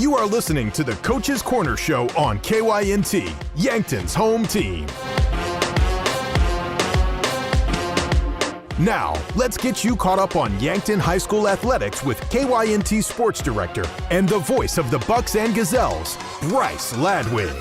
You are listening to the Coach's Corner Show on KYNT, Yankton's home team. Now, let's get you caught up on Yankton High School athletics with KYNT Sports Director and the voice of the Bucks and Gazelles, Bryce Ladwig.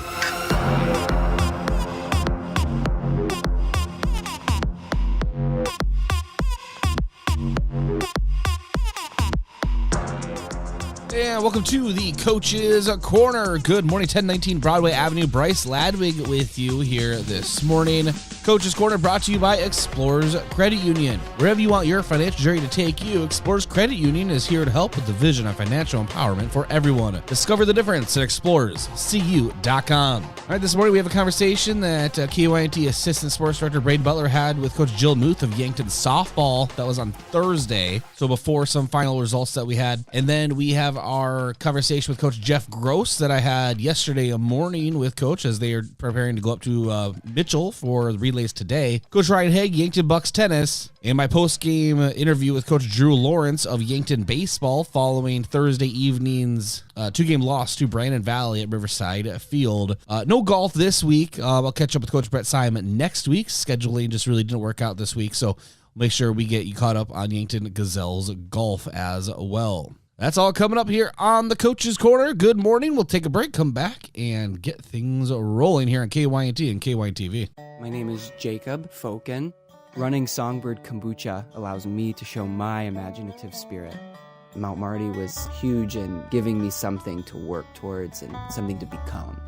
And welcome to the Coach's Corner. Good morning, 1019 Broadway Avenue. Bryce Ladwig with you here this morning. Coach's Corner brought to you by Explorers Credit Union. Wherever you want your financial journey to take you, Explorers Credit Union is here to help with the vision of financial empowerment for everyone. Discover the difference at explorerscu.com. All right, this morning we have a conversation that KYNT Assistant Sports Director Braden Butler had with Coach Jill Muth of Yankton Softball. That was on Thursday, so before some final results that we had. And then we have our conversation with Coach Jeff Gross that I had yesterday morning with Coach as they are preparing to go up to Mitchell for the relays today. Coach Ryan Haig, Yankton Bucks tennis, and my post-game interview with Coach Drew Lawrence of Yankton baseball following Thursday evening's two-game loss to Brandon Valley at Riverside Field. No golf this week. I'll catch up with Coach Brett Simon next week. Scheduling just really didn't work out this week, so make sure we get you caught up on Yankton Gazelles golf as well. That's all coming up here on the Coach's Corner. Good morning. We'll take a break, come back, and get things rolling here on KYNT and KYNTV. My name is Jacob Foken. Running Songbird Kombucha allows me to show my imaginative spirit. Mount Marty was huge in giving me something to work towards and something to become.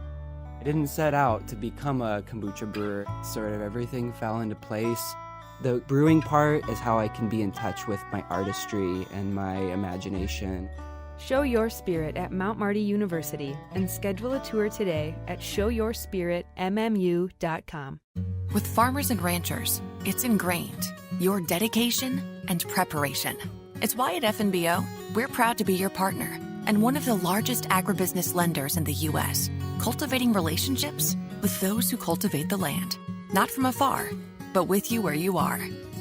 I didn't set out to become a kombucha brewer. Sort of everything fell into place. The brewing part is how I can be in touch with my artistry and my imagination. Show your spirit at Mount Marty University and schedule a tour today at showyourspiritmmu.com. With farmers and ranchers, it's ingrained, your dedication and preparation. It's why at FNBO, we're proud to be your partner and one of the largest agribusiness lenders in the U.S., cultivating relationships with those who cultivate the land, not from afar, but with you where you are,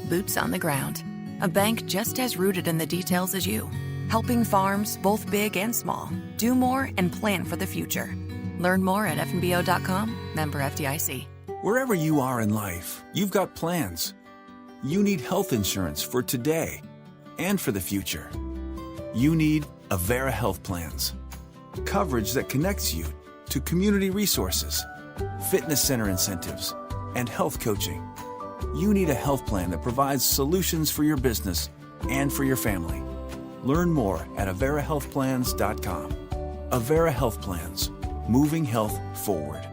boots on the ground. A bank just as rooted in the details as you, helping farms, both big and small, do more and plan for the future. Learn more at fnbo.com, member FDIC. Wherever you are in life, you've got plans. You need health insurance for today and for the future. You need Avera Health Plans. Coverage that connects you to community resources, fitness center incentives, and health coaching. You need a health plan that provides solutions for your business and for your family. Learn more at averahealthplans.com. Avera Health Plans, moving health forward.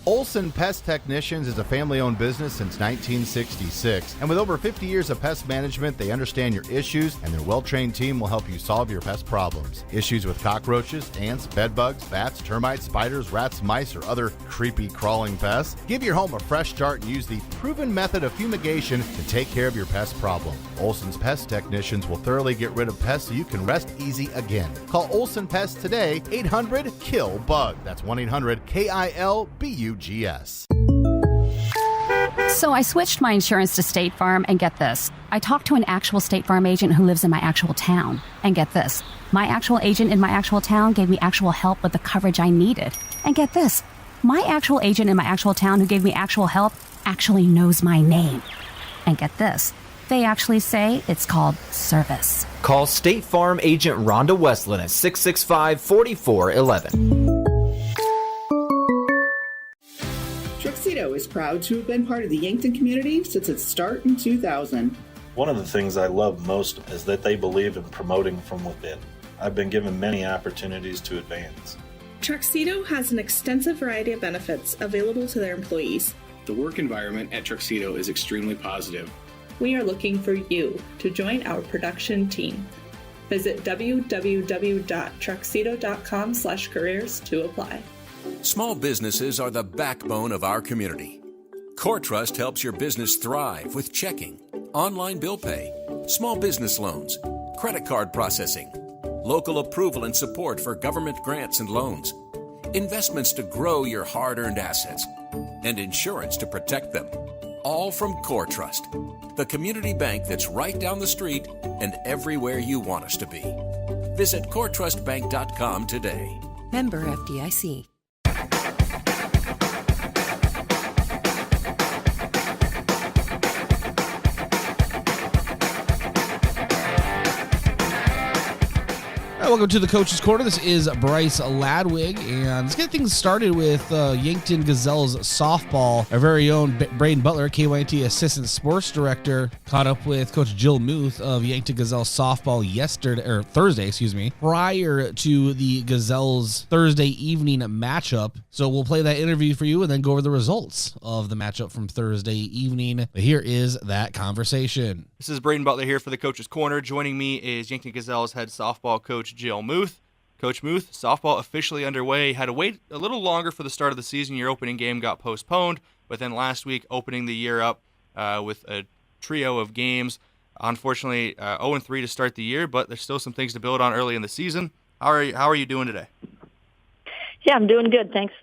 Olson Pest Technicians is a family-owned business since 1966, and with over 50 years of pest management, they understand your issues, and their well-trained team will help you solve your pest problems. Issues with cockroaches, ants, bedbugs, bats, termites, spiders, rats, mice, or other creepy crawling pests? Give your home a fresh start and use the proven method of fumigation to take care of your pest problem. Olson's Pest Technicians will thoroughly get rid of pests so you can rest easy again. Call Olson Pest today, 800-KILL-BUG. That's 1-800-KILBUGS. So I switched my insurance to State Farm, and get this. I talked to an actual State Farm agent who lives in my actual town. And get this. My actual agent in my actual town gave me actual help with the coverage I needed. And get this. My actual agent in my actual town who gave me actual help actually knows my name. And get this. They actually say it's called service. Call State Farm agent Rhonda Westland at 665-4411. Truxedo is proud to have been part of the Yankton community since its start in 2000. One of the things I love most is that they believe in promoting from within. I've been given many opportunities to advance. Truxedo has an extensive variety of benefits available to their employees. The work environment at Truxedo is extremely positive. We are looking for you to join our production team. Visit www.truxedo.com/careers to apply. Small businesses are the backbone of our community. CoreTrust helps your business thrive with checking, online bill pay, small business loans, credit card processing, local approval and support for government grants and loans, investments to grow your hard-earned assets, and insurance to protect them. All from CoreTrust, the community bank that's right down the street and everywhere you want us to be. Visit coretrustbank.com today. Member FDIC. Welcome to the Coach's Corner. This is Bryce Ladwig, and let's get things started with Yankton Gazelles softball. Our very own Braden Butler, KYNT Assistant Sports Director, caught up with Coach Jill Muth of Yankton Gazelles softball Thursday, prior to the Gazelles Thursday evening matchup. So we'll play that interview for you and then go over the results of the matchup from Thursday evening. But here is that conversation. This is Braden Butler here for the Coach's Corner. Joining me is Yankton Gazelles head softball coach Jill Muth. Coach Muth, softball officially underway. Had to wait a little longer for the start of the season. Your opening game got postponed, but then last week opening the year up with a trio of games. Unfortunately, 0-3 to start the year, but there's still some things to build on early in the season. How are you doing today? Yeah, I'm doing good. Thanks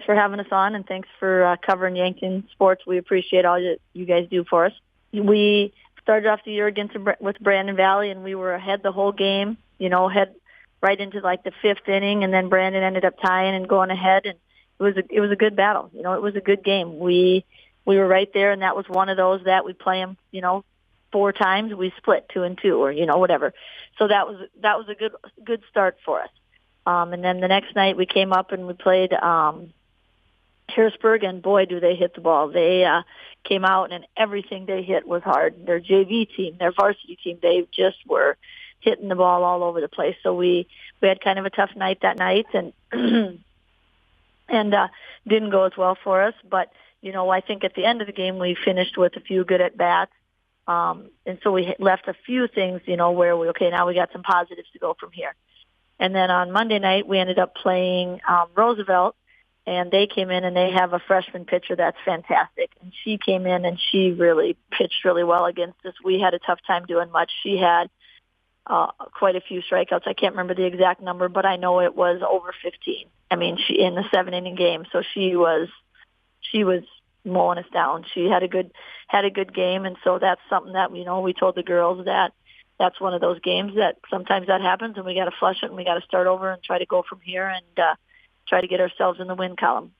for having us on, and thanks for covering Yankton sports. We appreciate all you guys do for us. We started off the year with Brandon Valley, and we were ahead the whole game. Head right into like the fifth inning, and then Brandon ended up tying and going ahead, and it was a good battle. It was a good game. We were right there, and that was one of those that we play them, 4 times. We split 2-2, or whatever. So that was a good start for us. And then the next night we came up and we played Harrisburg, and boy, do they hit the ball. They came out, and everything they hit was hard. Their JV team, their varsity team, they just were hitting the ball all over the place. So we had kind of a tough night that night, and didn't go as well for us. But, I think at the end of the game we finished with a few good at-bats. And so we left a few things, where now we got some positives to go from here. And then on Monday night we ended up playing Roosevelt, and they came in and they have a freshman pitcher that's fantastic. And she came in and she really pitched really well against us. We had a tough time doing much. She had quite a few strikeouts. I can't remember the exact number, but I know it was over 15. I mean, she in the 7-inning game. So she was mowing us down. She had a good game, and so that's something that we told the girls that that's one of those games that sometimes that happens, and we got to flush it, and we got to start over and try to go from here and try to get ourselves in the win column.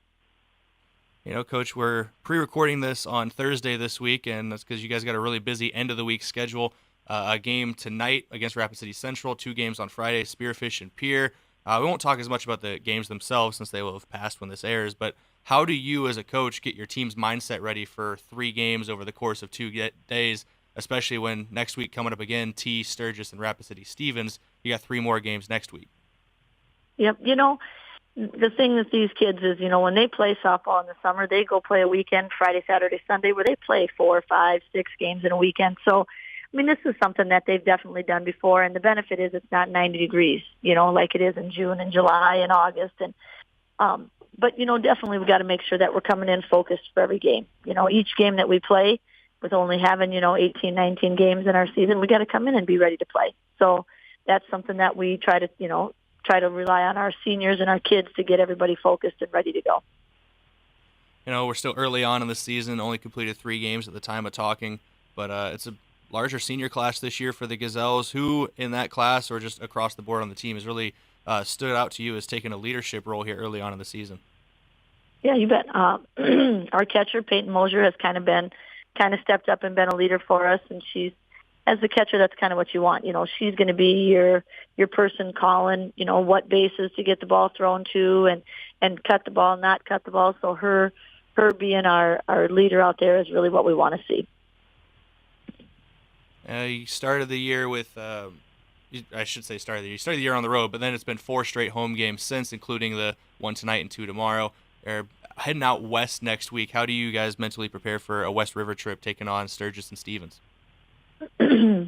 Coach, we're pre-recording this on Thursday this week, and that's because you guys got a really busy end of the week schedule. A game tonight against Rapid City Central, 2 games on Friday, Spearfish and Pier. We won't talk as much about the games themselves since they will have passed when this airs, but how do you as a coach get your team's mindset ready for 3 games over the course of 2 days, especially when next week coming up again, T, Sturgis, and Rapid City Stevens, you got 3 more games next week? Yep. The thing with these kids is, when they play softball in the summer, they go play a weekend, Friday, Saturday, Sunday, where they play 4, 5, 6 games in a weekend. So, this is something that they've definitely done before, and the benefit is it's not 90 degrees, like it is in June and July and August. And but, definitely we've got to make sure that we're coming in focused for every game. Each game that we play, with only having, 18, 19 games in our season, we got to come in and be ready to play. So that's something that we try to rely on our seniors and our kids to get everybody focused and ready to go. We're still early on in the season, only completed 3 games at the time of talking, but it's a larger senior class this year for the Gazelles. Who in that class or just across the board on the team has really stood out to you as taking a leadership role here early on in the season? Yeah, you bet. Our catcher, Peyton Mosier, has kind of stepped up and been a leader for us, and she's, as the catcher, that's kind of what you want. She's going to be your person calling, what bases to get the ball thrown to and cut the ball, not cut the ball. So her being our leader out there is really what we want to see. You started the year with, you started the year on the road, but then it's been 4 straight home games since, including the 1 tonight and 2 tomorrow. You're heading out west next week. How do you guys mentally prepare for a West River trip taking on Sturgis and Stevens? Yeah,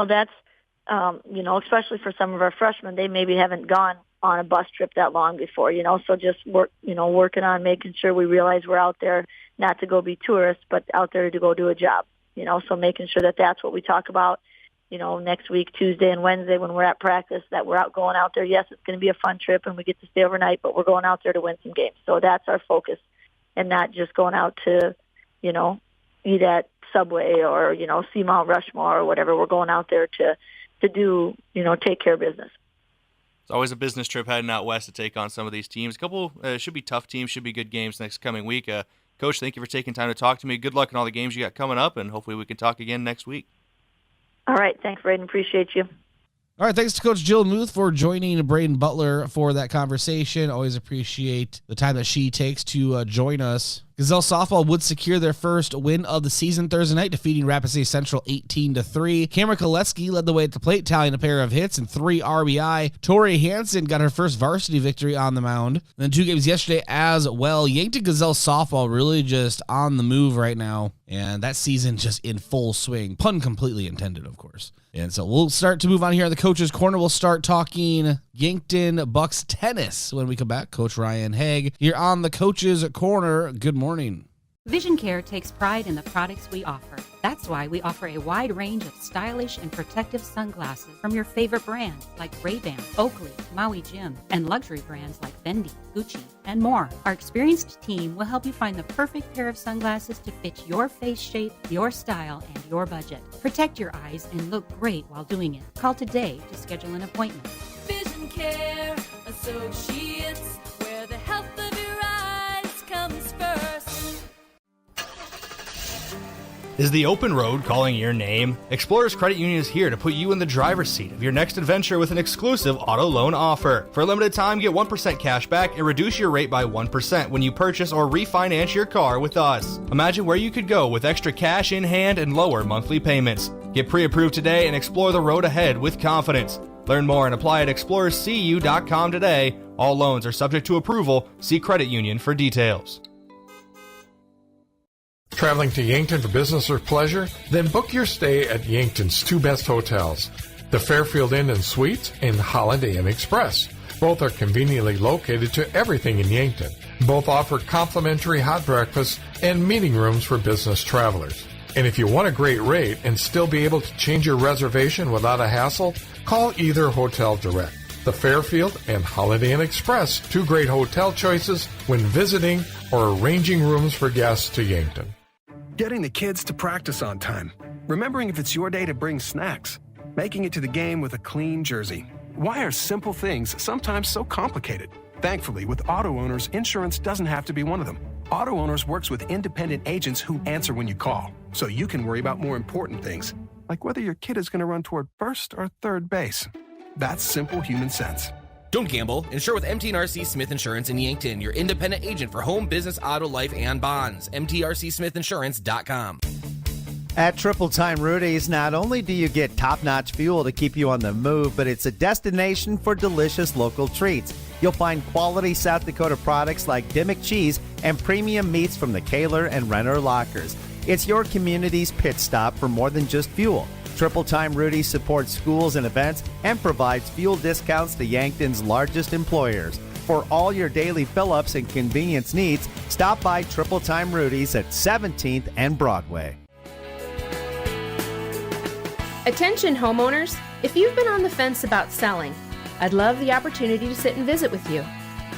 that's, especially for some of our freshmen, they maybe haven't gone on a bus trip that long before, so just working on making sure we realize we're out there not to go be tourists, but out there to go do a job, so making sure that that's what we talk about, next week, Tuesday and Wednesday when we're at practice, that we're going out there. Yes, it's going to be a fun trip and we get to stay overnight, but we're going out there to win some games. So that's our focus, and not just going out to, eat at Subway or, see Mount Rushmore or whatever. We're going out there to to do, take care of business. It's always a business trip heading out west to take on some of these teams. A couple should be tough teams, should be good games next coming week. Coach, thank you for taking time to talk to me. Good luck in all the games you got coming up, and hopefully we can talk again next week. All right. Thanks, Braden. Appreciate you. All right, thanks to Coach Jill Muth for joining Braden Butler for that conversation. Always appreciate the time that she takes to join us. Gazelle softball would secure their first win of the season Thursday night, defeating Rapid City Central 18-3. Cameron Koletsky led the way at the plate, tallying a pair of hits and 3 RBI. Tori Hansen got her first varsity victory on the mound. Then 2 games yesterday as well. Yankton Gazelle softball really just on the move right now, and that season just in full swing. Pun completely intended, of course. And so we'll start to move on here at the Coach's Corner. We'll start talking Yankton Bucks tennis when we come back. Coach Ryan Haig here on the Coach's Corner. Good morning. Vision Care takes pride in the products we offer. That's why we offer a wide range of stylish and protective sunglasses from your favorite brands like Ray-Ban, Oakley, Maui Jim, and luxury brands like Fendi, Gucci, and more. Our experienced team will help you find the perfect pair of sunglasses to fit your face shape, your style, and your budget. Protect your eyes and look great while doing it. Call today to schedule an appointment. Vision Care Associates, where the health of your eyes comes first. Is the open road calling your name? Explorers Credit Union is here to put you in the driver's seat of your next adventure with an exclusive auto loan offer. For a limited time, get 1% cash back and reduce your rate by 1% when you purchase or refinance your car with us. Imagine where you could go with extra cash in hand and lower monthly payments. Get pre-approved today and explore the road ahead with confidence. Learn more and apply at explorerscu.com today. All loans are subject to approval. See credit union for details. Traveling to Yankton for business or pleasure? Then book your stay at Yankton's 2 best hotels, the Fairfield Inn and Suites and Holiday Inn Express. Both are conveniently located to everything in Yankton. Both offer complimentary hot breakfasts and meeting rooms for business travelers. And if you want a great rate and still be able to change your reservation without a hassle, call either hotel direct. The Fairfield and Holiday Inn Express, 2 great hotel choices when visiting or arranging rooms for guests to Yankton. Getting the kids to practice on time. Remembering if it's your day to bring snacks. Making it to the game with a clean jersey. Why are simple things sometimes so complicated? Thankfully, with auto owners, insurance doesn't have to be one of them. Auto Owners works with independent agents who answer when you call, so you can worry about more important things, like whether your kid is going to run toward first or third base. That's simple human sense. Don't gamble. Insure with MTRC Smith Insurance in Yankton, your independent agent for home, business, auto, life, and bonds. MTRCSmithInsurance.com. At Triple Time Rudy's, not only do you get top-notch fuel to keep you on the move, but it's a destination for delicious local treats. You'll find quality South Dakota products like Dimmock cheese and premium meats from the Kaler and Renner lockers. It's your community's pit stop for more than just fuel. Triple Time Rudy's supports schools and events and provides fuel discounts to Yankton's largest employers. For all your daily fill-ups and convenience needs, stop by Triple Time Rudy's at 17th and Broadway. Attention homeowners, if you've been on the fence about selling, I'd love the opportunity to sit and visit with you.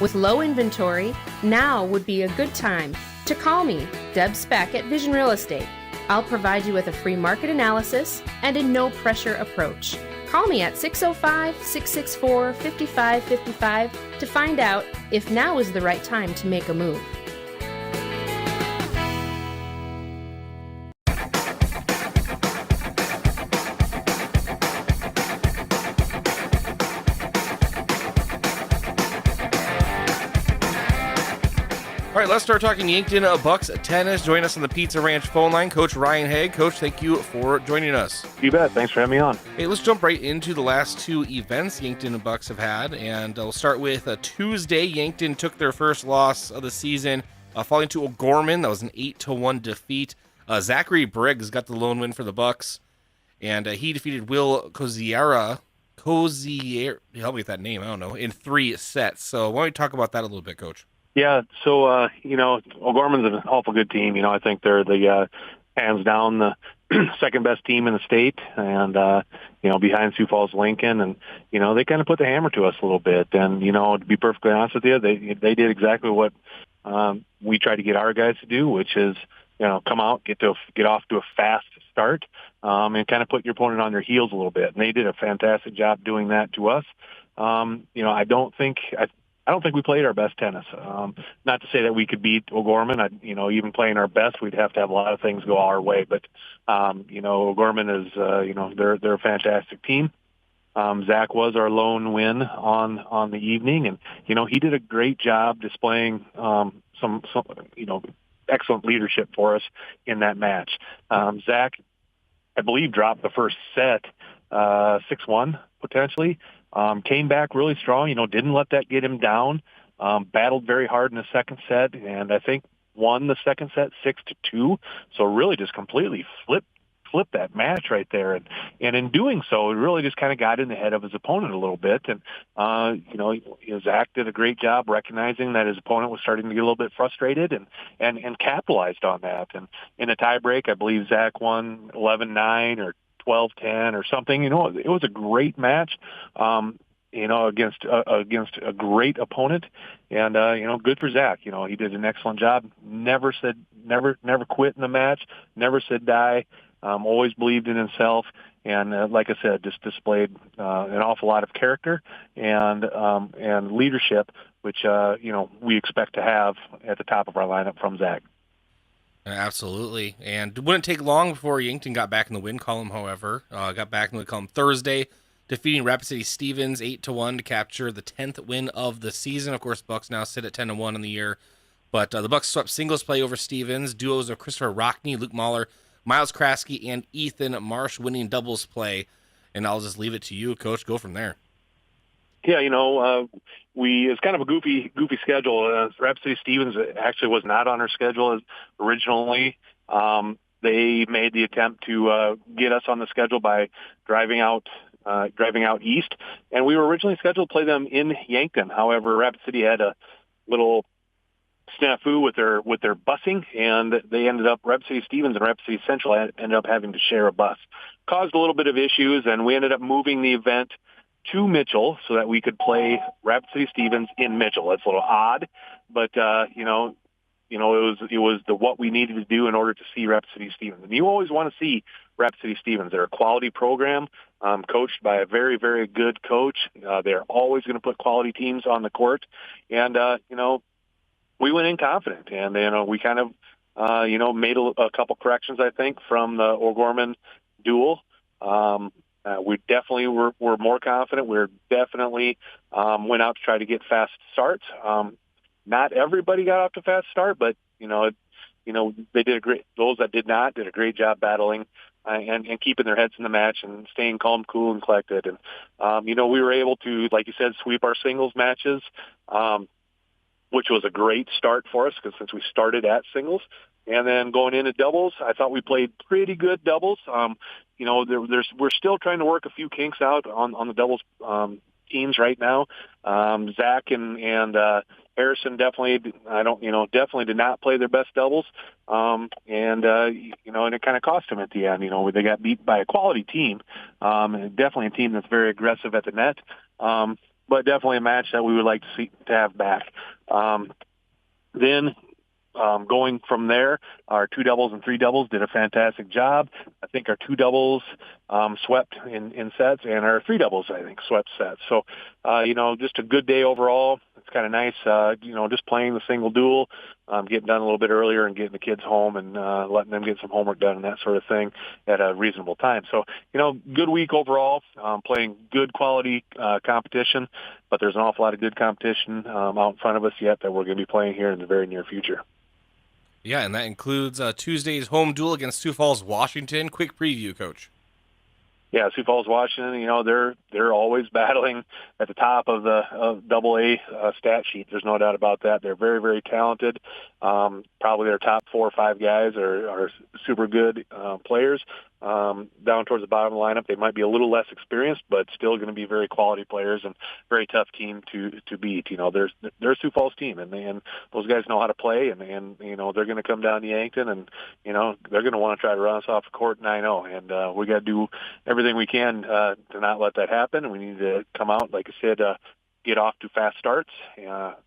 With low inventory, now would be a good time to call me, Deb Speck at Vision Real Estate. I'll provide you with a free market analysis and a no-pressure approach. Call me at 605-664-5555 to find out if now is the right time to make a move. All right, let's start talking Yankton Bucks tennis. Join us on the Pizza Ranch phone line. Coach Ryan Haig. Coach, thank you for joining us. You bet. Thanks for having me on. Hey, let's jump right into the last 2 events Yankton Bucks have had, and we'll start with Tuesday. Yankton took their first loss of the season, falling to O'Gorman. That was an 8-1 defeat. Zachary Briggs got the lone win for the Bucks, and he defeated Will Coziera. Help me with that name. I don't know. In 3 sets. So why don't we talk about that a little bit, Coach? Yeah, so, O'Gorman's an awful good team. I think they're the hands down the second best team in the state and, behind Sioux Falls Lincoln. And, they kind of put the hammer to us a little bit. And, to be perfectly honest with you, they did exactly what we try to get our guys to do, which is, come out, get off to a fast start and kind of put your opponent on their heels a little bit. And they did a fantastic job doing that to us. I don't think we played our best tennis. Not to say that we could beat O'Gorman. Even playing our best, we'd have to have a lot of things go our way. But O'Gorman is, they're a fantastic team. Zach was our lone win on the evening, and he did a great job displaying some excellent leadership for us in that match. Zach, I believe, dropped the first set 6-1 potentially. Came back really strong. Didn't let that get him down. Battled very hard in the second set, and I think won the second set 6-2. So really just completely flipped that match right there. And in doing so, it really just kind of got in the head of his opponent a little bit. And, Zach did a great job recognizing that his opponent was starting to get a little bit frustrated and capitalized on that. And in a tiebreak, I believe Zach won 11-9 or 12-10 or something. It was a great match, against a great opponent. And, good for Zach. He did an excellent job. Never quit in the match, never said die. Always believed in himself, and like I said, just displayed an awful lot of character and leadership, which we expect to have at the top of our lineup from Zach. Absolutely, and it wouldn't take long before Yankton got back in the win column. However, got back in the win column Thursday, defeating Rapid City Stevens 8-1 to capture the 10th win of the season. Of course, Bucks now sit at 10-1 in the year, but the Bucks swept singles play over Stevens. Duos of Christopher Rockney, Luke Mahler, Miles Kraske, and Ethan Marsh winning doubles play. And I'll just leave it to you, Coach. Go from there. Yeah, it's kind of a goofy schedule. Rapid City Stevens actually was not on our schedule originally. They made the attempt to get us on the schedule by driving out east, and we were originally scheduled to play them in Yankton. However, Rapid City had a little snafu with their busing, and they ended up, Rapid City Stevens and Rapid City Central ended up having to share a bus. Caused a little bit of issues, and we ended up moving the event to Mitchell so that we could play Rapid City Stevens in Mitchell. That's a little odd, but it was what we needed to do in order to see Rapid City Stevens. And you always want to see Rapid City Stevens. They're a quality program, coached by a very, very good coach. They're always going to put quality teams on the court, and we went in confident, and we kind of made a couple corrections, I think, from the O'Gorman duel. We definitely were more confident. We definitely went out to try to get fast starts. Not everybody got off to fast start, but they did those that did not did a great job battling and keeping their heads in the match and staying calm, cool, and collected. And we were able to, like you said, sweep our singles matches, which was a great start for us since we started at singles. And then going into doubles, I thought we played pretty good doubles. We're still trying to work a few kinks out on the doubles teams right now. Zach and Harrison definitely did not play their best doubles. And it kind of cost them at the end. They got beat by a quality team, and definitely a team that's very aggressive at the net. But definitely a match that we would like to have back. Then going from there, our two doubles and three doubles did a fantastic job. I think our two doubles swept in sets, and our three doubles, I think, swept sets. So, just a good day overall. It's kind of nice, just playing the single duel, getting done a little bit earlier and getting the kids home and letting them get some homework done and that sort of thing at a reasonable time. So, good week overall, playing good quality competition, but there's an awful lot of good competition out in front of us yet that we're going to be playing here in the very near future. Yeah, and that includes Tuesday's home duel against Sioux Falls, Washington. Quick preview, Coach. Yeah, Sioux Falls, Washington, they're always battling at the top of the Double-A stat sheet. There's no doubt about that. They're very, very talented. Probably their top 4 or 5 guys are super good players. Down towards the bottom of the lineup, they might be a little less experienced, but still going to be very quality players and very tough team to beat. They're a Sioux Falls team, and those guys know how to play, and they're going to come down to Yankton, and they're going to want to try to run us off the court 9-0, and we got to do everything we can to not let that happen. And we need to come out, like I said, get off to fast starts.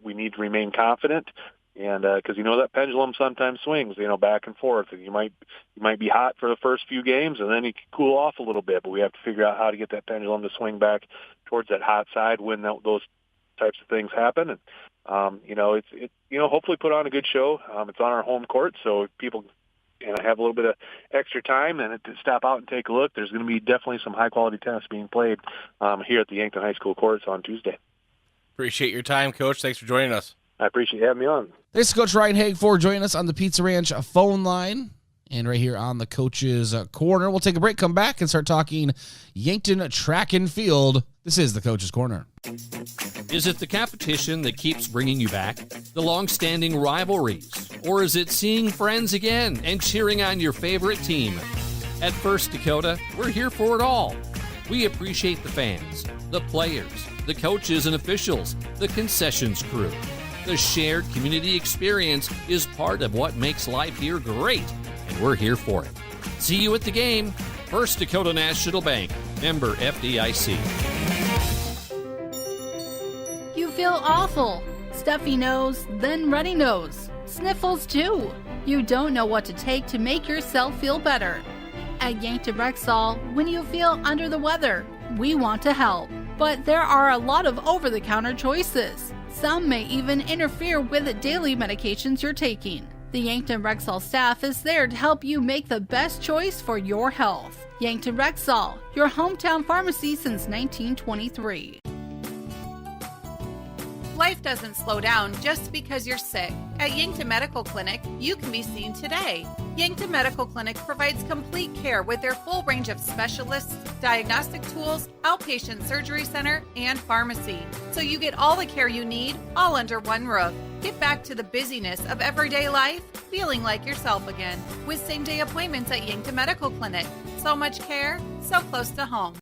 We need to remain confident. And because that pendulum sometimes swings, back and forth, and you might be hot for the first few games, and then you can cool off a little bit. But we have to figure out how to get that pendulum to swing back towards that hot side when those types of things happen. And hopefully put on a good show. It's on our home court, so people have a little bit of extra time and to stop out and take a look. There's going to be definitely some high quality tennis being played here at the Yankton High School courts on Tuesday. Appreciate your time, Coach. Thanks for joining us. I appreciate you having me on. Thanks to Coach Ryan Haig for joining us on the Pizza Ranch phone line and right here on the Coach's Corner. We'll take a break, come back, and start talking Yankton track and field. This is the Coach's Corner. Is it the competition that keeps bringing you back? The long-standing rivalries? Or is it seeing friends again and cheering on your favorite team? At First Dakota, we're here for it all. We appreciate the fans, the players, the coaches and officials, the concessions crew. The shared community experience is part of what makes life here great, and we're here for it. See you at the game. First Dakota National Bank, member FDIC. You feel awful. Stuffy nose, then runny nose. Sniffles too. You don't know what to take to make yourself feel better. At Yankton Rexall, when you feel under the weather, we want to help. But there are a lot of over-the-counter choices. Some may even interfere with the daily medications you're taking. The Yankton Rexall staff is there to help you make the best choice for your health. Yankton Rexall, your hometown pharmacy since 1923. Life doesn't slow down just because you're sick. At Yankton Medical Clinic, you can be seen today. Yankton Medical Clinic provides complete care with their full range of specialists, diagnostic tools, outpatient surgery center, and pharmacy. So you get all the care you need, all under one roof. Get back to the busyness of everyday life, feeling like yourself again, with same-day appointments at Yankton Medical Clinic. So much care, so close to home.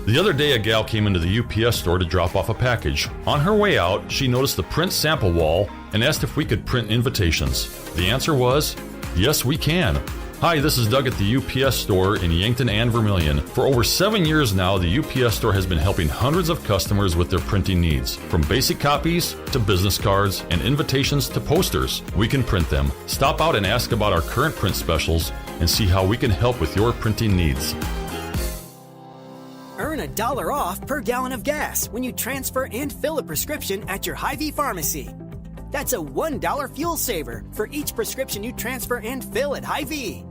The other day, a gal came into the UPS store to drop off a package. On her way out, she noticed the print sample wall and asked if we could print invitations. The answer was, yes, we can. Hi, this is Doug at the UPS store in Yankton and Vermilion. For over 7 years now, the UPS store has been helping hundreds of customers with their printing needs. From basic copies to business cards and invitations to posters, we can print them. Stop out and ask about our current print specials and see how we can help with your printing needs. Earn $1 off per gallon of gas when you transfer and fill a prescription at your Hy-Vee pharmacy. That's a $1 fuel saver for each prescription you transfer and fill at Hy-Vee.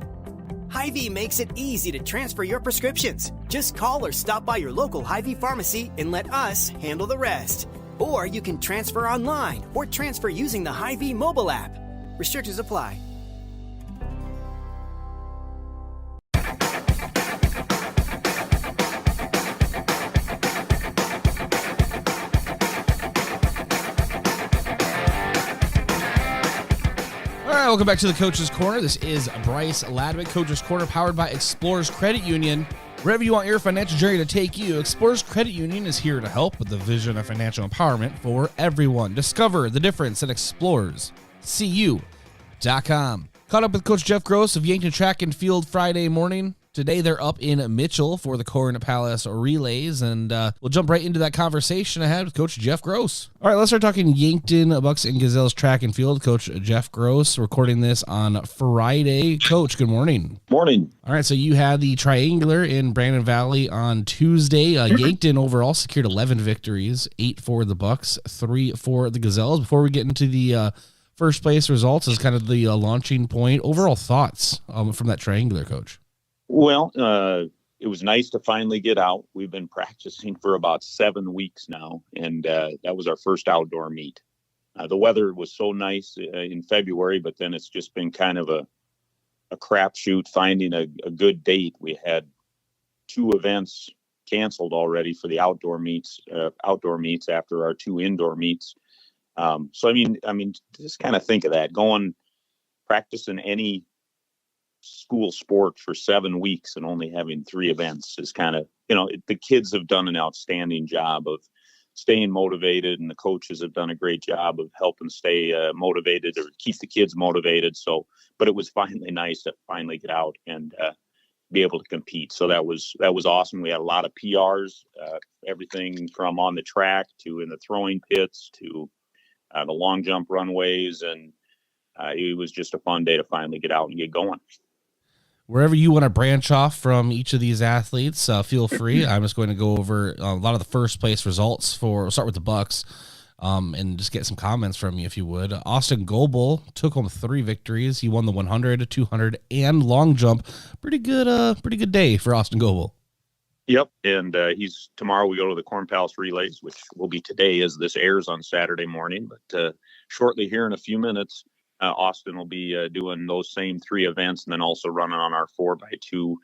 Hy-Vee makes it easy to transfer your prescriptions. Just call or stop by your local Hy-Vee pharmacy and let us handle the rest. Or you can transfer online or transfer using the Hy-Vee mobile app. Restrictions apply. Welcome back to the Coach's Corner. This is Bryce Ladwig, Coach's Corner, powered by Explorers Credit Union. Wherever you want your financial journey to take you, Explorers Credit Union is here to help with the vision of financial empowerment for everyone. Discover the difference at explorerscu.com. Caught up with Coach Jeff Gross of Yankton Track and Field Friday morning. Today they're up in Mitchell for the Corn Palace Relays, and we'll jump right into that conversation I had with Coach Jeff Gross. All right, let's start talking Yankton Bucks and Gazelles Track and Field. Coach Jeff Gross recording this on Friday. Coach, good morning. Morning. All right, so you had the triangular in Brandon Valley on Tuesday. Yankton overall secured 11 victories, 8 for the Bucks, 3 for the Gazelles. Before we get into the first place results as kind of the launching point, overall thoughts from that triangular, Coach? Well, it was nice to finally get out. We've been practicing for about 7 weeks now, and that was our first outdoor meet. The weather was so nice in February, but then it's just been kind of a crapshoot finding a good date. We had 2 events canceled already for the outdoor meets after our 2 indoor meets. So I mean, just kind of think of that, practicing any school sport for 7 weeks and only having 3 events is kind of, the kids have done an outstanding job of staying motivated, and the coaches have done a great job of helping stay motivated or keep the kids motivated. So, but it was finally nice to finally get out and be able to compete. So that was awesome. We had a lot of PRs, everything from on the track to in the throwing pits to the long jump runways, and it was just a fun day to finally get out and get going. Wherever you want to branch off from each of these athletes, feel free. I'm just going to go over a lot of the first place results we'll start with the Bucks, and just get some comments from you if you would. Austin Goebel took home 3 victories. He won the 100, 200, and long jump. Pretty good day for Austin Goebel. Yep, and tomorrow we go to the Corn Palace Relays, which will be today as this airs on Saturday morning. But shortly here in a few minutes, Austin will be doing those same 3 events and then also running on our 4x2.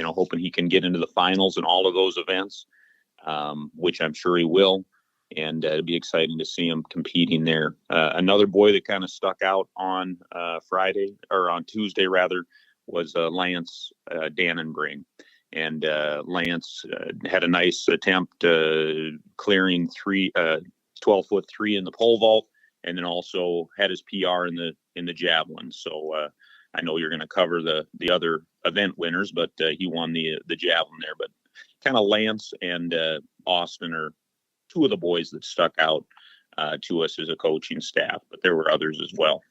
Hoping he can get into the finals in all of those events, which I'm sure he will. And it'll be exciting to see him competing there. Another boy that kind of stuck out on Tuesday rather, was Lance Dannenbring. And Lance had a nice attempt clearing 12-foot 3 in the pole vault, and then also had his PR in the javelin. So I know you're going to cover the other event winners, but he won the javelin there. But kind of Lance and Austin are 2 of the boys that stuck out to us as a coaching staff, but there were others as well.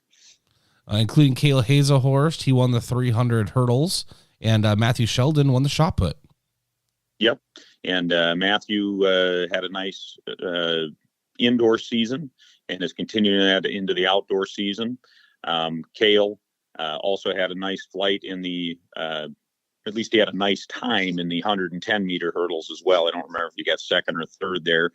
Including Cale Hazelhorst, he won the 300 hurdles, and Matthew Sheldon won the shot put. Yep, and Matthew had a nice indoor season and is continuing that into the outdoor season. Cale also had a nice flight in at least he had a nice time in the 110 meter hurdles as well. I don't remember if he got second or third there.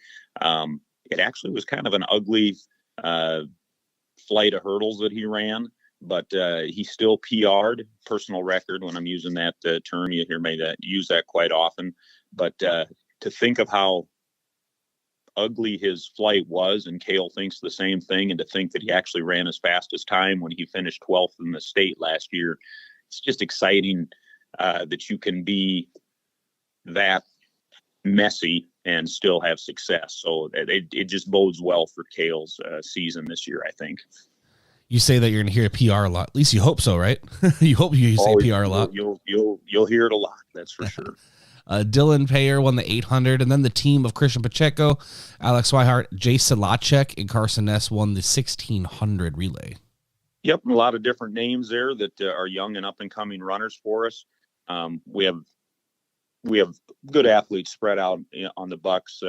It actually was kind of an ugly flight of hurdles that he ran, but he still PR'd, personal record. When I'm using that term, you hear me use that quite often. But to think of how ugly his flight was, and Cale thinks the same thing, and to think that he actually ran his fastest time when he finished 12th in the state last year, it's just exciting that you can be that messy and still have success. So it just bodes well for Cale's season this year, I think. You say that you're going to hear PR a lot. At least you hope so, right? You hope you say PR a lot. You'll hear it a lot. That's for sure. Dylan Payer won the 800, and then the team of Christian Pacheco, Alex Weihart, Jay Silacek, and Carson Ness won the 1600 relay. Yep, a lot of different names there that are young and up and coming runners for us. We have good athletes spread out on the Bucks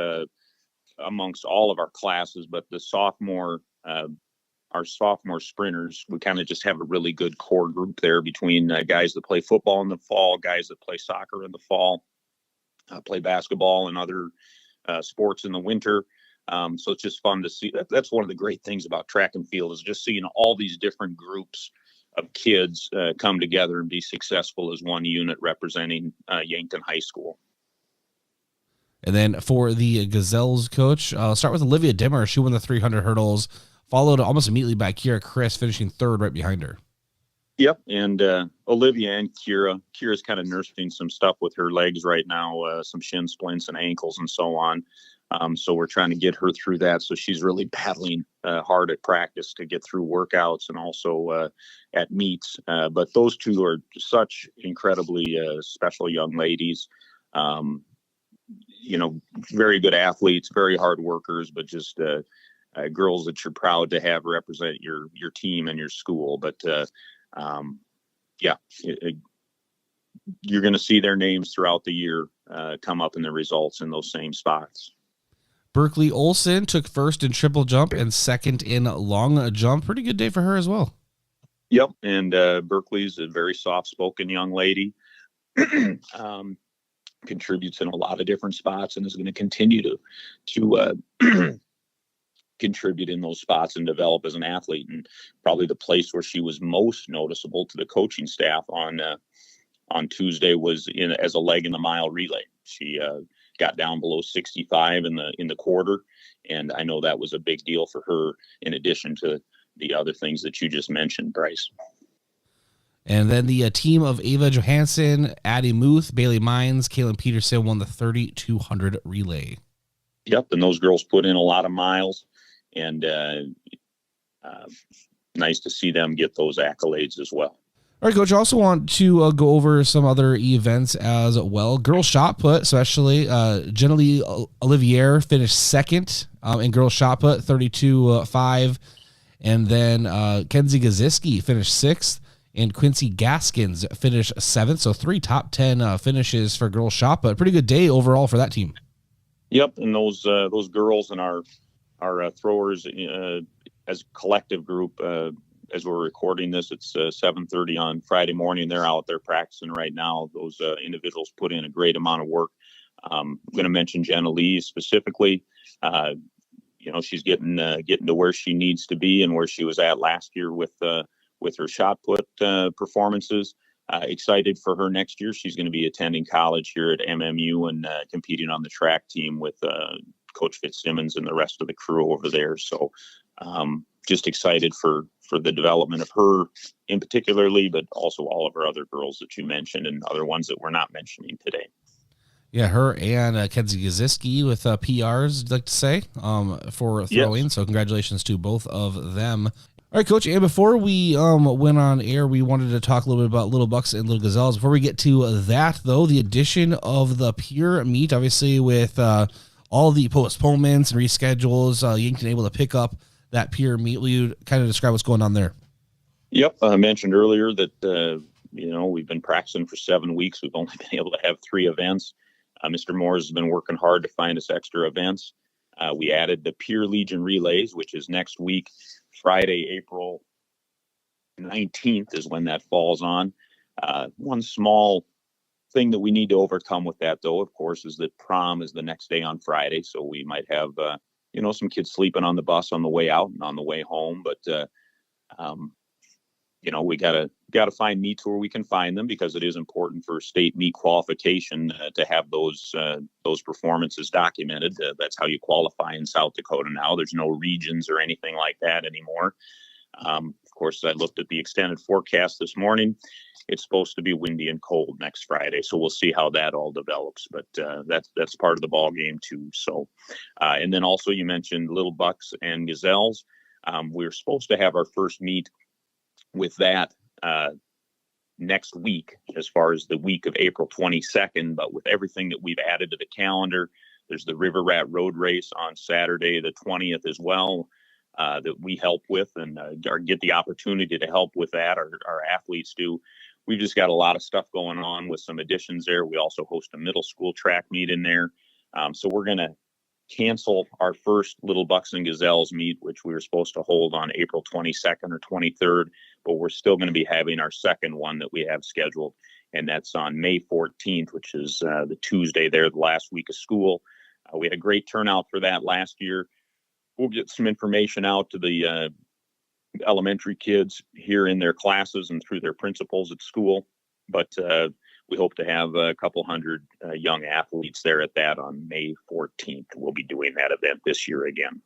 amongst all of our classes, but our sophomore sprinters, we kind of just have a really good core group there between guys that play football in the fall, guys that play soccer in the fall, play basketball and other sports in the winter. So it's just fun to see. That's one of the great things about track and field, is just seeing all these different groups of kids come together and be successful as one unit representing Yankton High School. And then for the Gazelles coach, I'll start with Olivia Dimmer. She won the 300 hurdles, followed almost immediately by Kira Chris, finishing 3rd right behind her. Yep, and Olivia and Kira's kind of nursing some stuff with her legs right now, some shin splints and ankles and so on. So we're trying to get her through that. So she's really battling hard at practice to get through workouts and also at meets. But those 2 are such incredibly special young ladies. Very good athletes, very hard workers, but just girls that you're proud to have represent your team and your school. But you're going to see their names throughout the year come up in the results in those same spots. Berkeley Olson took 1st in triple jump and 2nd in long jump. Pretty good day for her as well. Yep, and Berkeley's a very soft-spoken young lady. Contributes in a lot of different spots and is going to continue to contribute in those spots and develop as an athlete. And probably the place where she was most noticeable to the coaching staff on Tuesday was as a leg in the mile relay. She got down below 65 in the quarter, and I know that was a big deal for her, in addition to the other things that you just mentioned, Bryce. And then the team of Ava Johansson, Addie Muth, Bailey Mines, Kaylin Peterson won the 3,200 relay. Yep, and those girls put in a lot of miles, and nice to see them get those accolades as well. All right, Coach, I also want to go over some other events as well. Girls shot put, especially Jenny Olivier finished second in girls shot put, 32-5. And then Kenzie Gaziski finished sixth, and Quincy Gaskins finished seventh. So 3 top 10 finishes for girls shot put. Pretty good day overall for that team. Yep, and those girls and our throwers as a collective group. As we're recording this, it's 7:30 on Friday morning. They're out there practicing right now. Those individuals put in a great amount of work. I'm going to mention Jenna Lee specifically. She's getting to where she needs to be and where she was at last year with her shot put performances. Excited for her next year. She's going to be attending college here at MMU and competing on the track team with Coach Fitzsimmons and the rest of the crew over there. So just excited for the development of her in particularly, but also all of our other girls that you mentioned and other ones that we're not mentioning today. Yeah, her and Kenzie Gaziski with PRs, I'd like to say, for throwing. Yes. So congratulations to both of them. All right, Coach, and before we went on air, we wanted to talk a little bit about Little Bucks and Little Gazelles. Before we get to that, though, the addition of the peer meet, obviously with all the postponements and reschedules, Yankton able to pick up that peer meet. Will you kind of describe what's going on there? Yep, I mentioned earlier that we've been practicing for 7 weeks. We've only been able to have 3 events. Mr. Moore has been working hard to find us extra events. We added the Peer Legion Relays, which is next week, Friday, April 19th is when that falls on. One small thing that we need to overcome with that, though, of course, is that prom is the next day on Friday. So we might have, some kids sleeping on the bus on the way out and on the way home. But, we gotta find meets where we can find them, because it is important for state meet qualification to have those performances documented. That's how you qualify in South Dakota now. There's no regions or anything like that anymore. Of course, I looked at the extended forecast this morning. It's supposed to be windy and cold next Friday, so we'll see how that all develops. But that's part of the ball game too. So, and then also you mentioned Little Bucks and Gazelles. We're supposed to have our first meet with that next week, as far as the week of April 22nd. But with everything that we've added to the calendar, there's the River Rat Road Race on Saturday the 20th as well, that we help with and get the opportunity to help with that. Our athletes do. We've just got a lot of stuff going on with some additions there. We also host a middle school track meet in there. So we're going to cancel our first Little Bucks and Gazelles meet, which we were supposed to hold on April 22nd or 23rd, but we're still going to be having our second one that we have scheduled, and that's on May 14th, which is the Tuesday there, the last week of school. We had a great turnout for that last year. We'll get some information out to the elementary kids here in their classes and through their principals at school, but we hope to have a couple hundred young athletes there at that on May 14th. We'll be doing that event this year again.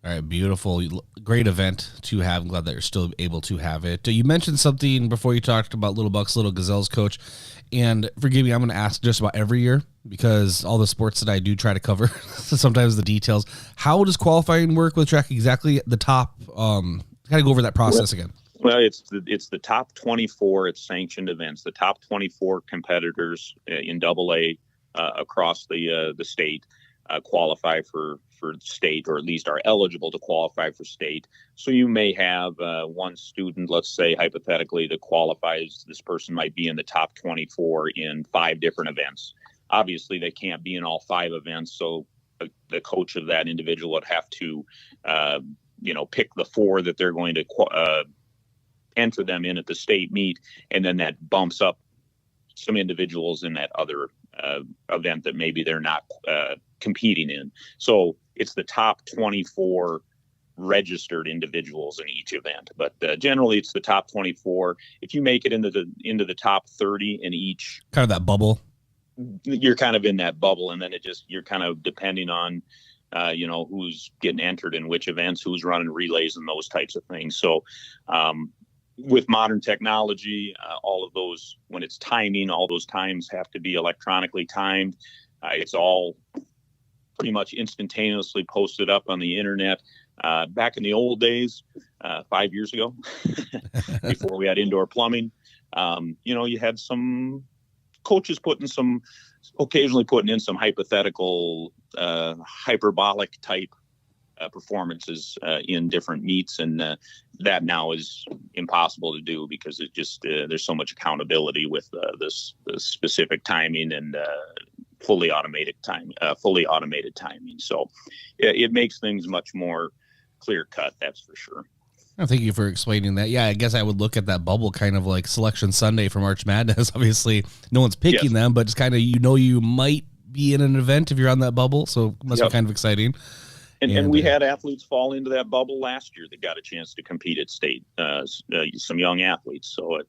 All right, beautiful. Great event to have. I'm glad that you're still able to have it. You mentioned something before you talked about Little Bucks, Little Gazelles, Coach, and forgive me, I'm going to ask just about every year, because all the sports that I do try to cover, sometimes the details. How does qualifying work with track exactly at the top? Kind of go over that process again. Well, it's the top 24 at sanctioned events. The top 24 competitors in AA across the state qualify for state, or at least are eligible to qualify for state. So you may have one student, let's say hypothetically, that qualifies. This person might be in the top 24 in 5 different events. Obviously, they can't be in all 5 events, so the coach of that individual would have to pick the 4 that they're going to enter them in at the state meet, and then that bumps up some individuals in that other event that maybe they're not competing in. So it's the top 24 registered individuals in each event, but generally it's the top 24. If you make it into the top 30 in each, kind of that bubble, you're kind of in that bubble, and then you're kind of depending on who's getting entered in which events, who's running relays and those types of things. So with modern technology, all of those, when it's timing, all those times have to be electronically timed. It's all pretty much instantaneously posted up on the internet. Back in the old days, 5 years ago, before we had indoor plumbing, you had some coaches occasionally putting in some hypothetical, hyperbolic type performances in different meets, and that now is impossible to do because it just there's so much accountability with this specific timing and fully automated timing. So it makes things much more clear cut. That's for sure. Oh, thank you for explaining that. Yeah, I guess I would look at that bubble kind of like Selection Sunday for March Madness. Obviously, no one's picking them, but it's kind of you might be in an event if you're on that bubble, so it must be kind of exciting. And we had athletes fall into that bubble last year that got a chance to compete at state, some young athletes. So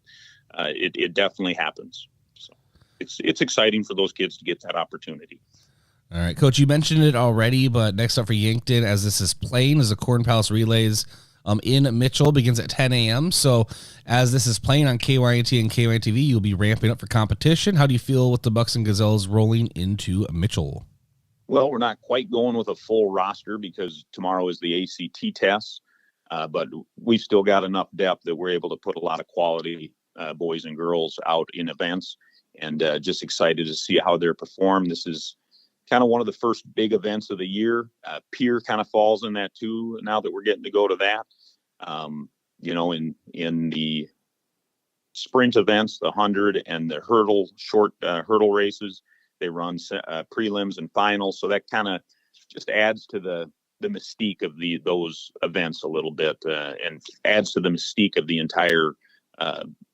it definitely happens. So it's exciting for those kids to get that opportunity. All right, Coach, you mentioned it already, but next up for Yankton, as this is playing, is the Corn Palace Relays in Mitchell, begins at 10 a.m. So as this is playing on KYNT and KYNTV, you'll be ramping up for competition. How do you feel with the Bucks and Gazelles rolling into Mitchell? Well, we're not quite going with a full roster because tomorrow is the ACT test, but we've still got enough depth that we're able to put a lot of quality boys and girls out in events, and just excited to see how they're performed. This is kind of one of the first big events of the year. Pier kind of falls in that too, now that we're getting to go to that. In the sprint events, the 100 and the short hurdle races, they run prelims and finals. So that kind of just adds to the mystique of those events a little bit, and adds to the mystique of the entire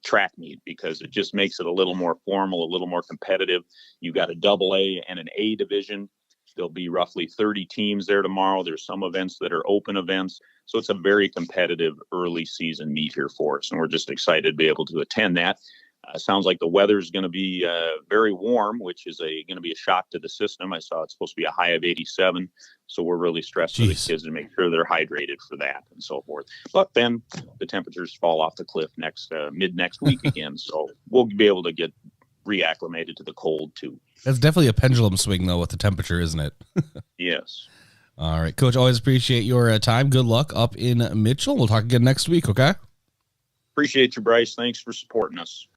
track meet, because it just makes it a little more formal, a little more competitive. You've got a AA and an A division. There'll be roughly 30 teams there tomorrow. There's some events that are open events. So it's a very competitive early season meet here for us. And we're just excited to be able to attend that. Sounds like the weather is going to be very warm, which is going to be a shock to the system. I saw it's supposed to be a high of 87. So we're really stressed for the kids to make sure they're hydrated for that and so forth. But then the temperatures fall off the cliff mid next week again. So we'll be able to get reacclimated to the cold too. That's definitely a pendulum swing though with the temperature, isn't it? Yes. All right, Coach, always appreciate your time. Good luck up in Mitchell. We'll talk again next week, okay? Appreciate you, Bryce. Thanks for supporting us.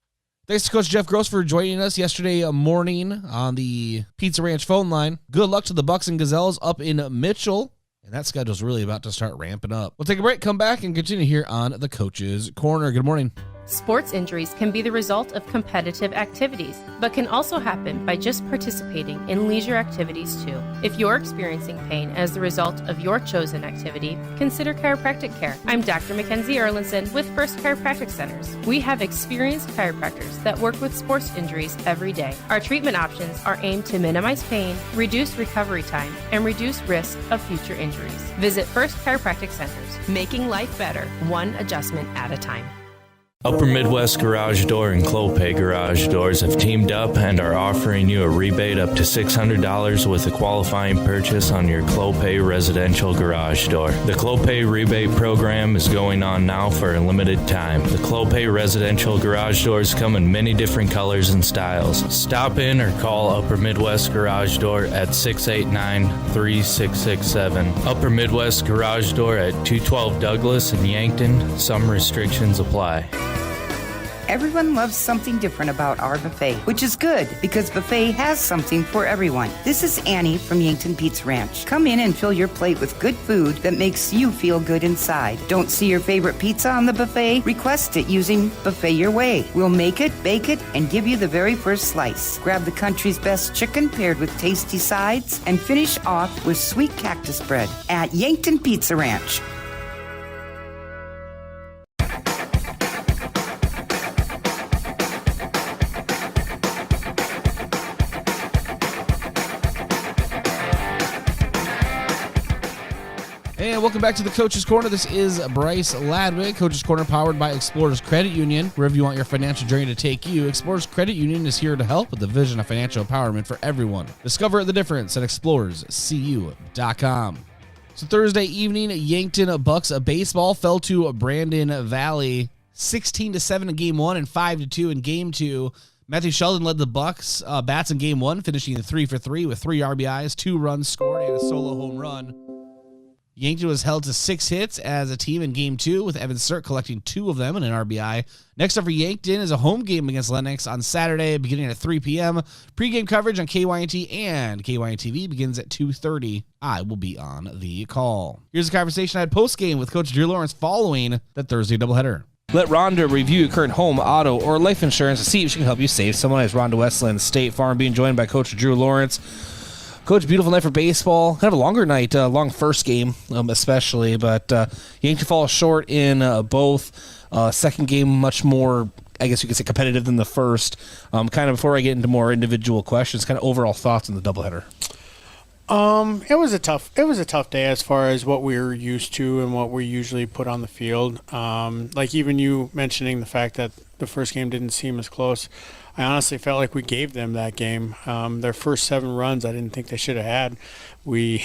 Thanks to Coach Jeff Gross for joining us yesterday morning on the Pizza Ranch phone line. Good luck to the Bucks and Gazelles up in Mitchell. And that schedule's really about to start ramping up. We'll take a break, come back, and continue here on the Coach's Corner. Good morning. Sports injuries can be the result of competitive activities, but can also happen by just participating in leisure activities too. If you're experiencing pain as the result of your chosen activity, consider chiropractic care. I'm Dr. Mackenzie Erlinson with First Chiropractic Centers. We have experienced chiropractors that work with sports injuries every day. Our treatment options are aimed to minimize pain, reduce recovery time, and reduce risk of future injuries. Visit First Chiropractic Centers, making life better, one adjustment at a time. Upper Midwest Garage Door and Clopay Garage Doors have teamed up and are offering you a rebate up to $600 with a qualifying purchase on your Clopay residential garage door. The Clopay rebate program is going on now for a limited time. The Clopay residential garage doors come in many different colors and styles. Stop in or call Upper Midwest Garage Door at 689-3667. Upper Midwest Garage Door at 212 Douglas in Yankton. Some restrictions apply. Everyone loves something different about our buffet, which is good because buffet has something for everyone. This is Annie from Yankton Pizza Ranch. Come in and fill your plate with good food that makes you feel good inside. Don't see your favorite pizza on the buffet? Request it using Buffet Your Way. We'll make it, bake it, and give you the very first slice. Grab the country's best chicken paired with tasty sides and finish off with sweet cactus bread at Yankton Pizza Ranch. And welcome back to the Coach's Corner. This is Bryce Ladwig. Coach's Corner powered by Explorers Credit Union. Wherever you want your financial journey to take you, Explorers Credit Union is here to help with the vision of financial empowerment for everyone. Discover the difference at explorerscu.com. So Thursday evening, Yankton Bucks baseball fell to Brandon Valley 16-7 in Game 1 and 5-2 in Game 2. Matthew Sheldon led the Bucks bats in Game 1, finishing 3 for 3 with 3 RBIs, 2 runs scored, and a solo home run. Yankton was held to 6 hits as a team in Game 2, with Evan Sirk collecting 2 of them and an RBI. Next up for Yankton is a home game against Lennox on Saturday, beginning at 3 p.m. Pre-game coverage on KYNT and KYNTV begins at 2:30. I will be on the call. Here's a conversation I had post-game with Coach Drew Lawrence following that Thursday doubleheader. Let Rhonda review your current home, auto, or life insurance to see if she can help you save some money. It's Rhonda Westland, State Farm, being joined by Coach Drew Lawrence. Coach, beautiful night for baseball. Kind of a longer night, long first game especially, but Yankton falls short in both. Second game, much more, I guess you could say, competitive than the first. Kind of before I get into more individual questions, kind of overall thoughts on the doubleheader. It was a tough day as far as what we were used to and what we usually put on the field. Like even you mentioning the fact that the first game didn't seem as close. I honestly felt like we gave them that game. Their first 7 runs, I didn't think they should have had. We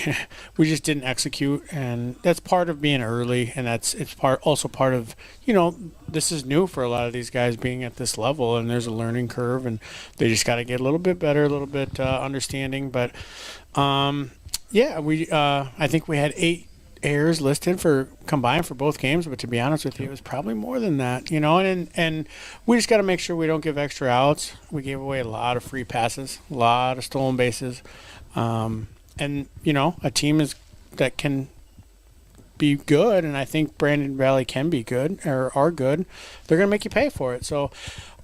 just didn't execute, and that's part of being early, and it's also part of, this is new for a lot of these guys being at this level, and there's a learning curve, and they just got to get a little bit better, a little bit understanding. But I think we had 8 errors listed for combined for both games, but to be honest with you, it was probably more than that, and we just got to make sure we don't give extra outs. We gave away a lot of free passes, a lot of stolen bases, and a team that can be good, and I think Brandon Valley can be good or are good. They're gonna make you pay for it. So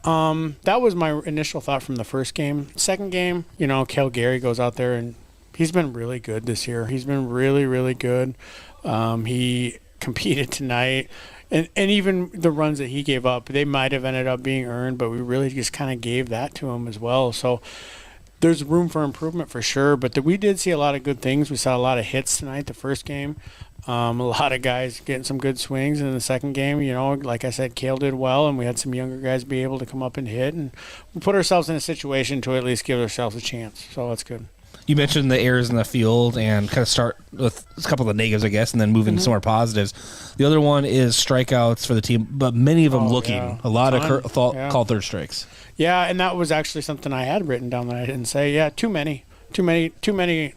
that was my initial thought from the first game. Second game, Kel Gary goes out there and he's been really good this year. He's been really, really good. He competed tonight. And even the runs that he gave up, they might have ended up being earned, but we really just kind of gave that to him as well. So there's room for improvement for sure. But we did see a lot of good things. We saw a lot of hits tonight, the first game. A lot of guys getting some good swings. And in the second game, like I said, Kale did well, and we had some younger guys be able to come up and hit. And we put ourselves in a situation to at least give ourselves a chance. So that's good. You mentioned the errors in the field and kind of start with a couple of the negatives, I guess, and then move into some more positives. The other one is strikeouts for the team, but many of them looking. Yeah. A lot of called third strikes. Yeah, and that was actually something I had written down that I didn't say. Yeah, too many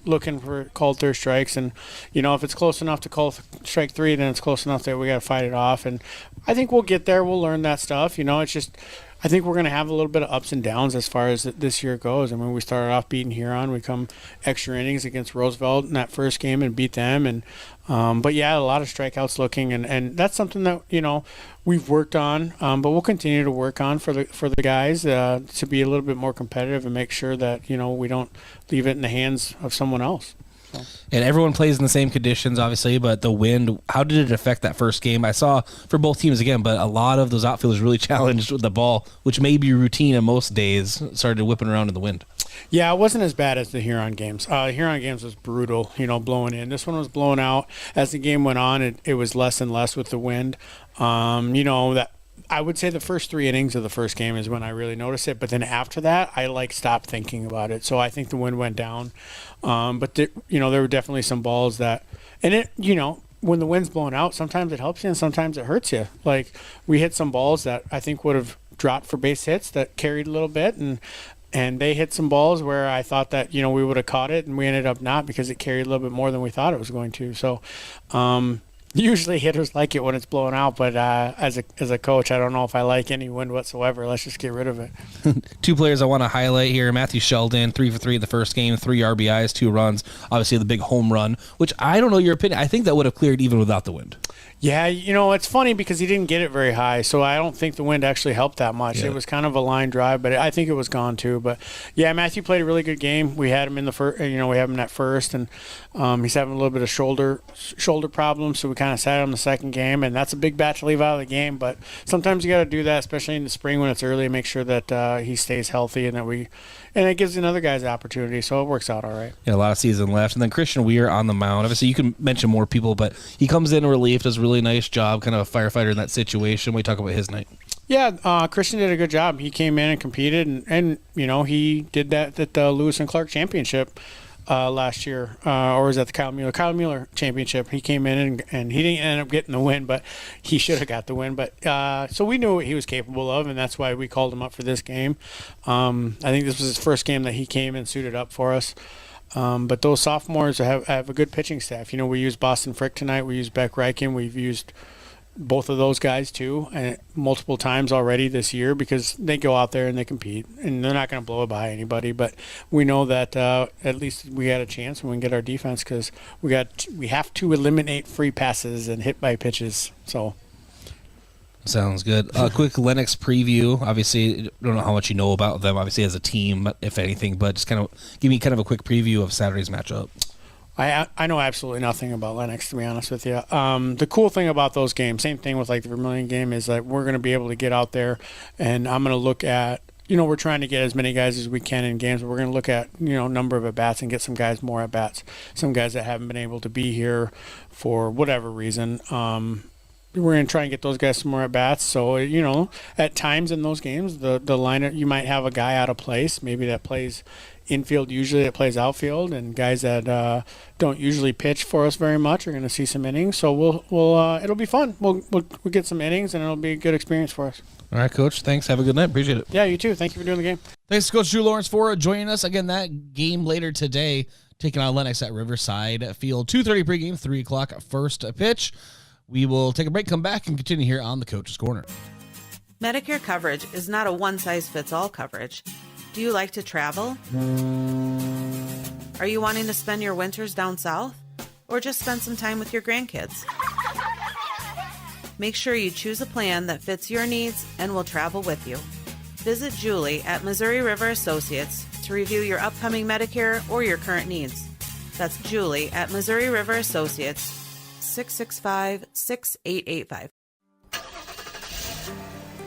looking for called third strikes. And, if it's close enough to call strike 3, then it's close enough that we got to fight it off. And I think we'll get there. We'll learn that stuff. It's just – I think we're going to have a little bit of ups and downs as far as this year goes. I mean, we started off beating Huron. We come extra innings against Roosevelt in that first game and beat them. And but, yeah, a lot of strikeouts looking. And that's something that, we've worked on, but we'll continue to work on for the guys to be a little bit more competitive and make sure that, we don't leave it in the hands of someone else. So. And everyone plays in the same conditions, obviously, but the wind, how did it affect that first game? I saw for both teams again, but a lot of those outfielders really challenged with the ball, which may be routine on most days, started whipping around in the wind. Yeah, it wasn't as bad as the Huron games. Huron games was brutal, blowing in. This one was blowing out. As the game went on, it was less and less with the wind. That I would say the first 3 innings of the first game is when I really noticed it. But then after that, I stopped thinking about it. So I think the wind went down. But there were definitely some balls that, and it, when the wind's blowing out, sometimes it helps you and sometimes it hurts you. Like we hit some balls that I think would have dropped for base hits that carried a little bit, and they hit some balls where I thought that, we would have caught it, and we ended up not because it carried a little bit more than we thought it was going to. So, usually hitters like it when it's blowing out, but as a coach, I don't know if I like any wind whatsoever. Let's just get rid of it. 2 players I want to highlight here. Matthew Sheldon, 3 for 3 in the first game, 3 RBIs, 2 runs. Obviously the big home run, which I don't know your opinion. I think that would have cleared even without the wind. Yeah, it's funny because he didn't get it very high, so I don't think the wind actually helped that much. Yeah. It was kind of a line drive, but I think it was gone too. But yeah, Matthew played a really good game. We had him in the first, we have him at first, and he's having a little bit of shoulder problems, so we kind of sat him the second game, and that's a big bat to leave out of the game. But sometimes you got to do that, especially in the spring when it's early, and make sure that he stays healthy and that it gives another guys the opportunity, so it works out all right. Yeah, a lot of season left. And then Christian Weir on the mound. Obviously, you can mention more people, but he comes in relief, does a really nice job, kind of a firefighter in that situation. We talk about his night. Yeah, Christian did a good job. He came in and competed, and he did that at the Lewis and Clark Championship last year, or was that the Kyle Mueller Championship? He came in and he didn't end up getting the win, but he should have got the win. But so we knew what he was capable of, and that's why we called him up for this game. I think this was his first game that he came and suited up for us. But those sophomores have a good pitching staff. We used Boston Frick tonight. We used Beck Reichen. We've used both of those guys too, and multiple times already this year, because they go out there and they compete, and they're not going to blow it by anybody. But we know that at least we had a chance when we can get our defense, because we have to eliminate free passes and hit by pitches. So. Sounds good. Quick Lennox preview. Obviously, I don't know how much you know about them, obviously, as a team, if anything, but just kind of give me kind of a quick preview of Saturday's matchup. I know absolutely nothing about Lennox, to be honest with you. The cool thing about those games, same thing with like the Vermilion game, is that we're going to be able to get out there, and I'm going to look at, we're trying to get as many guys as we can in games, but we're going to look at, number of at-bats and get some guys more at-bats, some guys that haven't been able to be here for whatever reason. We're going to try and get those guys some more at-bats. So, at times in those games, the lineup, you might have a guy out of place, maybe that plays infield, usually that plays outfield, and guys that don't usually pitch for us very much are going to see some innings. So we'll it'll be fun. We'll get some innings, and it'll be a good experience for us. All right, Coach. Thanks. Have a good night. Appreciate it. Yeah, you too. Thank you for doing the game. Thanks, Coach Drew Lawrence, for joining us. Again, that game later today, taking on Lennox at Riverside Field. 2:30 pregame, 3 o'clock first pitch. We will take a break, come back, and continue here on the Coach's Corner. Medicare coverage is not a one-size-fits-all coverage. Do you like to travel? Are you wanting to spend your winters down south? Or just spend some time with your grandkids? Make sure you choose a plan that fits your needs and will travel with you. Visit Julie at Missouri River Associates to review your upcoming Medicare or your current needs. That's Julie at Missouri River Associates, 665-6885.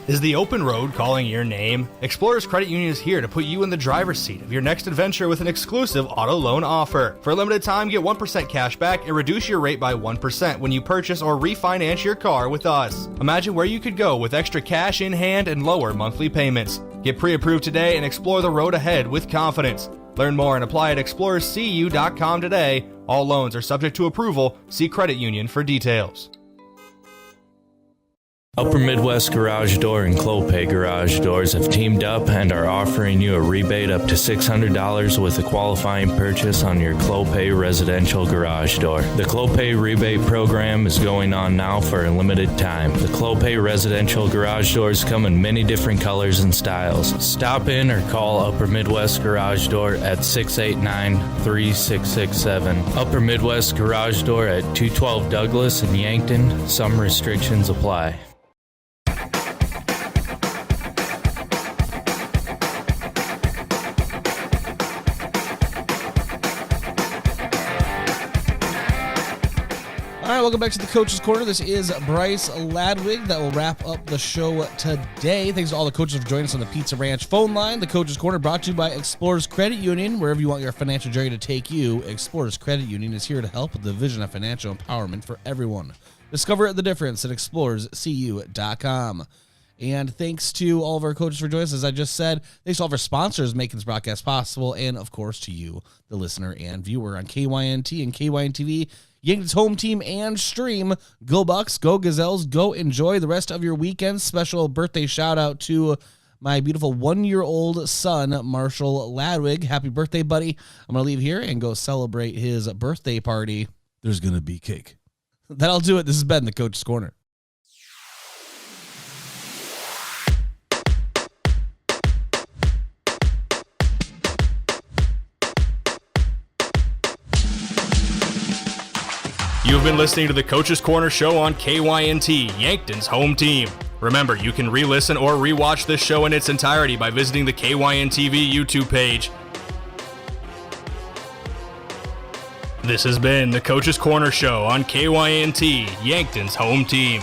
Is the open road calling your name? Explorers Credit Union is here to put you in the driver's seat of your next adventure with an exclusive auto loan offer. For a limited time, get 1% cash back and reduce your rate by 1% when you purchase or refinance your car with us. Imagine where you could go with extra cash in hand and lower monthly payments. Get pre-approved today and explore the road ahead with confidence. Learn more and apply at explorerscu.com today. All loans are subject to approval. See credit union for details. Upper Midwest Garage Door and Clopay Garage Doors have teamed up and are offering you a rebate up to $600 with a qualifying purchase on your Clopay residential garage door. The Clopay rebate program is going on now for a limited time. The Clopay residential garage doors come in many different colors and styles. Stop in or call Upper Midwest Garage Door at 689-3667. Upper Midwest Garage Door at 212 Douglas in Yankton. Some restrictions apply. All right, welcome back to the Coach's Corner. This is Bryce Ladwig. That will wrap up the show today. Thanks to all the coaches for joining us on the Pizza Ranch phone line. The Coach's Corner brought to you by Explorers Credit Union. Wherever you want your financial journey to take you, Explorers Credit Union is here to help with the vision of financial empowerment for everyone. Discover the difference at explorerscu.com. And thanks to all of our coaches for joining us. As I just said, thanks to all of our sponsors making this broadcast possible, and of course to you, the listener and viewer on KYNT and KYNTV, Yankton's home team and stream. Go Bucks, go Gazelles, go enjoy the rest of your weekend. Special birthday shout out to my beautiful 1-year-old son, Marshall Ladwig. Happy birthday, buddy. I'm going to leave here and go celebrate his birthday party. There's going to be cake. That'll do it. This has been the Coach's Corner. You've been listening to the Coach's Corner show on KYNT, Yankton's home team. Remember, you can re-listen or re-watch this show in its entirety by visiting the KYNTV YouTube page. This has been the Coach's Corner show on KYNT, Yankton's home team.